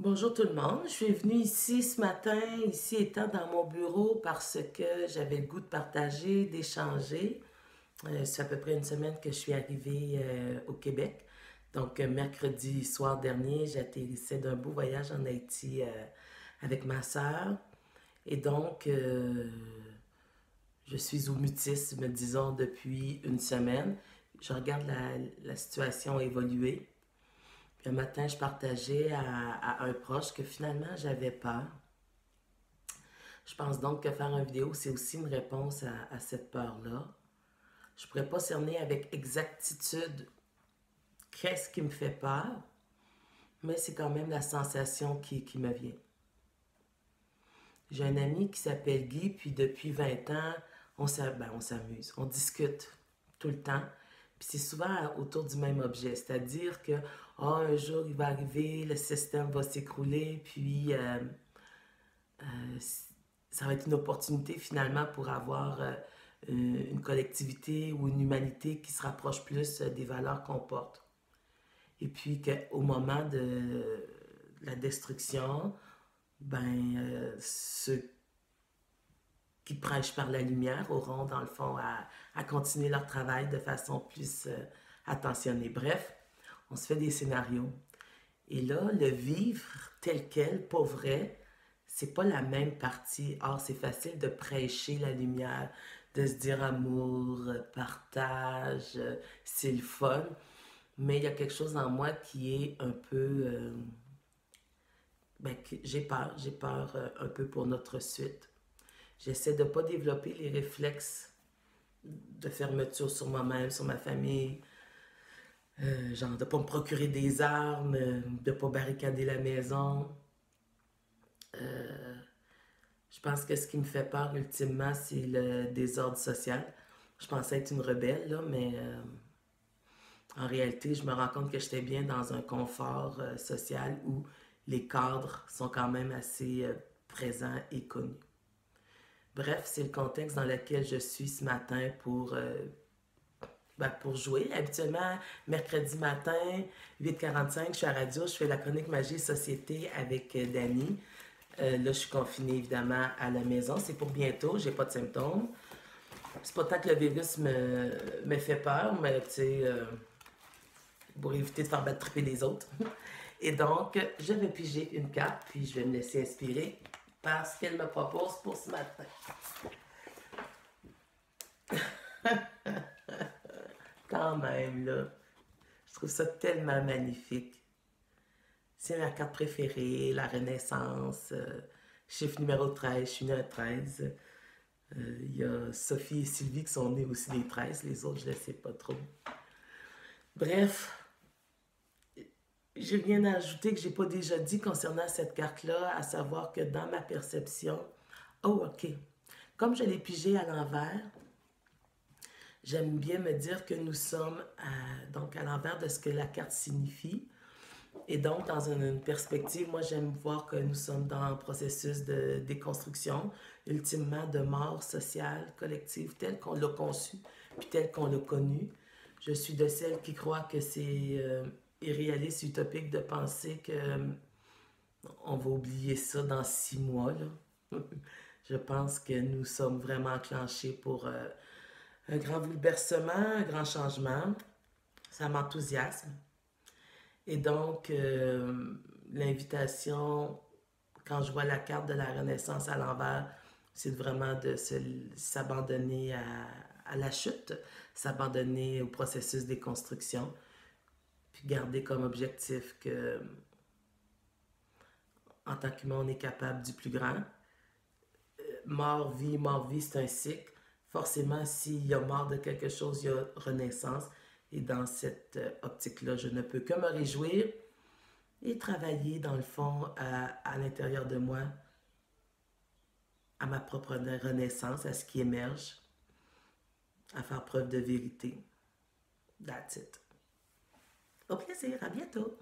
Bonjour tout le monde, je suis venue ici ce matin, ici étant dans mon bureau parce que j'avais le goût de partager, d'échanger. C'est à peu près une semaine que je suis arrivée au Québec. Donc mercredi soir dernier, j'atterrissais d'un beau voyage en Haïti avec ma sœur. Et donc je suis au mutisme, disons, depuis une semaine. Je regarde la situation évoluer. Puis un matin, je partageais à un proche que finalement, j'avais peur. Je pense donc que faire une vidéo, c'est aussi une réponse à cette peur-là. Je ne pourrais pas cerner avec exactitude qu'est-ce qui me fait peur, mais c'est quand même la sensation qui me vient. J'ai un ami qui s'appelle Guy, puis depuis 20 ans, on s'amuse, on discute tout le temps. Puis c'est souvent autour du même objet, c'est-à-dire que un jour il va arriver, le système va s'écrouler, puis euh, ça va être une opportunité finalement pour avoir une collectivité ou une humanité qui se rapproche plus des valeurs qu'on porte. Et puis qu'au moment de la destruction, ceux qui prêchent par la lumière auront, dans le fond, à continuer leur travail de façon plus attentionnée. Bref, on se fait des scénarios. Et là, le vivre tel quel, pas vrai, c'est pas la même partie. Or, c'est facile de prêcher la lumière, de se dire amour, partage, c'est le fun. Mais il y a quelque chose en moi qui est un peu... j'ai peur un peu pour notre suite. J'essaie de ne pas développer les réflexes de fermeture sur moi-même, sur ma famille, genre de ne pas me procurer des armes, de ne pas barricader la maison. Euh, je pense que ce qui me fait peur ultimement, c'est le désordre social. Je pensais être une rebelle, là, mais en réalité, je me rends compte que j'étais bien dans un confort social où les cadres sont quand même assez présents et connus. Bref, c'est le contexte dans lequel je suis ce matin pour jouer. Habituellement, mercredi matin, 8h45, je suis à la radio, je fais la chronique Magie et Société avec Dani. Là, je suis confinée évidemment à la maison. C'est pour bientôt, j'ai pas de symptômes. C'est pas tant que le virus me fait peur, mais tu sais, pour éviter de faire battre triper les autres. Et donc, je vais piger une carte, puis je vais me laisser inspirer par ce qu'elle me propose pour ce matin. Quand même, là, je trouve ça tellement magnifique. C'est ma carte préférée, la Renaissance, chiffre numéro 13, je suis née à 13. Il y a Sophie et Sylvie qui sont nées aussi les 13, les autres, je ne les sais pas trop. Bref, j'ai rien à ajouter que j'ai pas déjà dit concernant cette carte-là, à savoir que dans ma perception, oh ok, comme je l'ai pigée à l'envers, j'aime bien me dire que nous sommes donc à l'envers de ce que la carte signifie. Et donc, dans une perspective, moi, j'aime voir que nous sommes dans un processus de déconstruction, ultimement de mort sociale, collective, tel qu'on l'a conçu, puis tel qu'on l'a connu. Je suis de celles qui croient que c'est irréaliste, utopique de penser que on va oublier ça dans 6 mois, là. Je pense que nous sommes vraiment enclenchés pour un grand bouleversement, un grand changement. Ça m'enthousiasme. Et donc, l'invitation, quand je vois la carte de la Renaissance à l'envers, c'est vraiment de s'abandonner à la chute, s'abandonner au processus des constructions, puis garder comme objectif que, en tant qu'humain, on est capable du plus grand. Mort, vie, c'est un cycle. Forcément, s'il y a mort de quelque chose, il y a renaissance. Et dans cette optique-là, je ne peux que me réjouir et travailler, dans le fond, à l'intérieur de moi, à ma propre renaissance, à ce qui émerge, à faire preuve de vérité. That's it. Au plaisir, à bientôt!